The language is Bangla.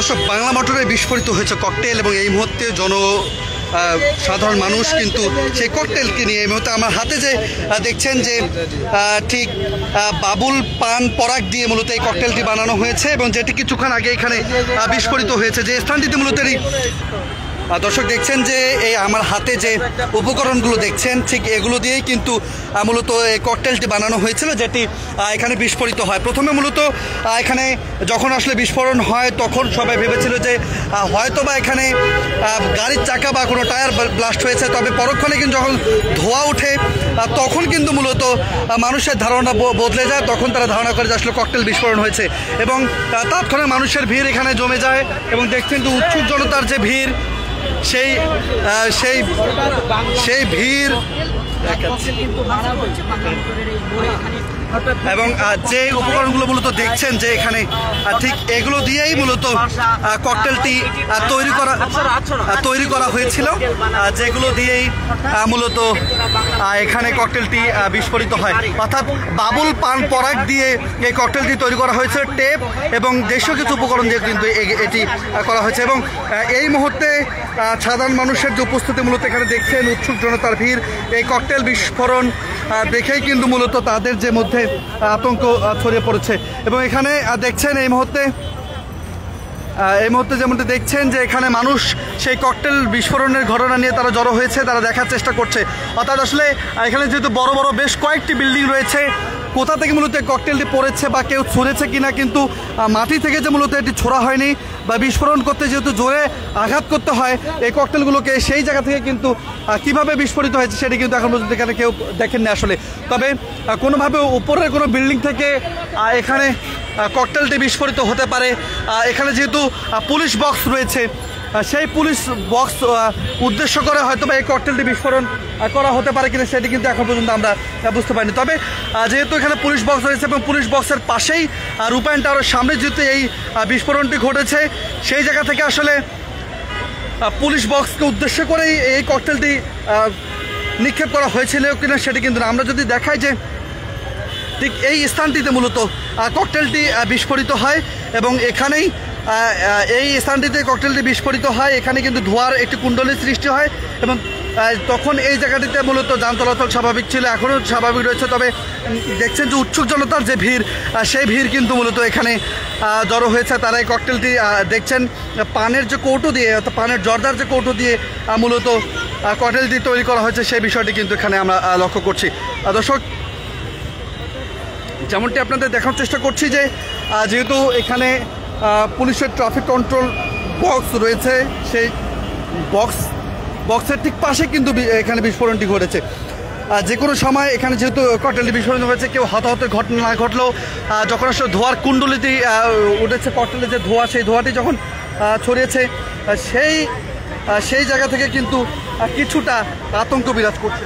দর্শক, বাংলা মোটরে বিস্ফোরিত হয়েছে ককটেল এবং এই মুহূর্তে সাধারণ মানুষ কিন্তু সেই ককটেলকে নিয়ে এই মুহূর্তে আমার হাতে যে দেখছেন যে ঠিক বাবুল পান পরাগ দিয়ে মূলত এই ককটেলটি বানানো হয়েছে এবং যেটি কিছুক্ষণ আগে এখানে বিস্ফোরিত হয়েছে। যে স্থানটিতে মূলত দর্শক দেখছেন যে এই আমার হাতে যে উপকরণগুলো দেখছেন ঠিক এগুলো দিয়েই কিন্তু মূলত এই ককটেলটি বানানো হয়েছিল, যেটি এখানে বিস্ফোরিত হয়। প্রথমে মূলত এখানে যখন আসলে বিস্ফোরণ হয় তখন সবাই ভেবেছিল যে হয়তো বা এখানে গাড়ির চাকা বা কোনো টায়ার ব্লাস্ট হয়েছে, তবে পরক্ষণে কিন্তু যখন ধোঁয়া ওঠে তখন কিন্তু মূলত মানুষের ধারণা বদলে যায়। তখন তারা ধারণা করে যে আসলে ককটেল বিস্ফোরণ হয়েছে এবং তৎক্ষণাৎ মানুষের ভিড় এখানে জমে যায় এবং দেখছেন যে উৎসুক জনতার যে ভিড় সেই ভিড় এবং যে উপকরণগুলো মূলত দেখছেন যে এখানে ঠিক এগুলো দিয়েই মূলত ককটেলটি তৈরি করা হয়েছিল, যেগুলো দিয়েই মূলত এখানে ককটেলটি বিস্ফোরিত হয়। অর্থাৎ বাবুল পান পরাগ দিয়ে এই ককটেলটি তৈরি করা হয়েছে, টেপ এবং দেশীয় কিছু উপকরণ দিয়ে কিন্তু এটি করা হয়েছে। এবং এই মুহূর্তে সাধারণ মানুষের যে উপস্থিতি মূলত এখানে দেখছেন, উৎসুক জনতার ভিড়, এই ককটেল বিস্ফোরণ দেখেই কিন্তু মূলত তাদের যে মধ্যে আতঙ্ক ছড়িয়ে পড়েছে। এবং এখানে দেখছেন এই মুহূর্তে যেমনটি দেখছেন যে এখানে মানুষ সেই ককটেল বিস্ফোরণের ঘটনা নিয়ে তারা জড়ো হয়েছে, তারা দেখার চেষ্টা করছে। অর্থাৎ আসলে এখানে যেহেতু বড় বড় বেশ কয়েকটি বিল্ডিং রয়েছে, কোথা থেকে মূলত ককটেলটি পড়েছে বা কেউ ছুঁড়েছে কিনা, কিন্তু মাটি থেকে যে মূলত এটি ছোড়া হয়নি বা বিস্ফোরণ করতে যেহেতু জোরে আঘাত করতে হয় এই ককটেলগুলোকে, সেই জায়গা থেকে কিন্তু কিভাবে বিস্ফোরিত হয়েছে সেটি কিন্তু এখন পর্যন্ত এখানে কেউ দেখেননি আসলে। তবে কোনোভাবে উপরের কোনো বিল্ডিং থেকে এখানে ককটেলটি বিস্ফোরিত হতে পারে। এখানে যেহেতু পুলিশ বক্স রয়েছে, সেই পুলিশ বক্স উদ্দেশ্য করে হয়তো বা এই ককটেলটি বিস্ফোরণ করা হতে পারে কিনা সেটি কিন্তু এখন পর্যন্ত আমরা বুঝতে পারিনি। তবে যেহেতু এখানে পুলিশ বক্স রয়েছে এবং পুলিশ বক্সের পাশেই রূপায়ণ টাওয়ারের সামনে যেহেতু এই বিস্ফোরণটি ঘটেছে, সেই জায়গা থেকে আসলে পুলিশ বক্সকে উদ্দেশ্য করেই এই ককটেলটি নিক্ষেপ করা হয়েছিল কিনা সেটি কিন্তু না। আমরা যদি দেখাই যে ঠিক এই স্থানটিতে মূলত ককটেলটি বিস্ফোরিত হয় এবং এখানেই এই স্থানটিতে ককটেলটি বিস্ফোরিত হয়, এখানে কিন্তু ধোঁয়ার একটি কুণ্ডলীর সৃষ্টি হয় এবং তখন এই জায়গাটিতে মূলত যান চলাচল স্বাভাবিক ছিল, এখনও স্বাভাবিক রয়েছে। তবে দেখছেন যে উৎসুক জনতার যে ভিড়, সেই ভিড় কিন্তু মূলত এখানে জড়ো হয়েছে। তারা এই ককটেলটি দেখছেন পানের যে কৌটো দিয়ে, অর্থাৎ পানের জর্দার যে কৌটো দিয়ে মূলত ককটেলটি তৈরি করা হয়েছে, সেই বিষয়টি কিন্তু এখানে আমরা লক্ষ্য করছি। দর্শক, যেমনটি আপনাদের দেখানোর চেষ্টা করছি যে যেহেতু এখানে পুলিশের ট্রাফিক কন্ট্রোল বক্স রয়েছে, সেই বক্সের ঠিক পাশে কিন্তু এখানে বিস্ফোরণটি ঘটেছে। যে কোনো সময় এখানে যেহেতু ককটেলটি বিস্ফোরণ হয়েছে, কেউ হতাহতের ঘটনা না ঘটলেও যখন আসলে ধোঁয়ার কুণ্ডলিটি উঠেছে, ককটেলের যে ধোঁয়া, সেই ধোঁয়াটি যখন ছড়িয়েছে, সেই জায়গা থেকে কিন্তু কিছুটা আতঙ্ক বিরাজ করছে।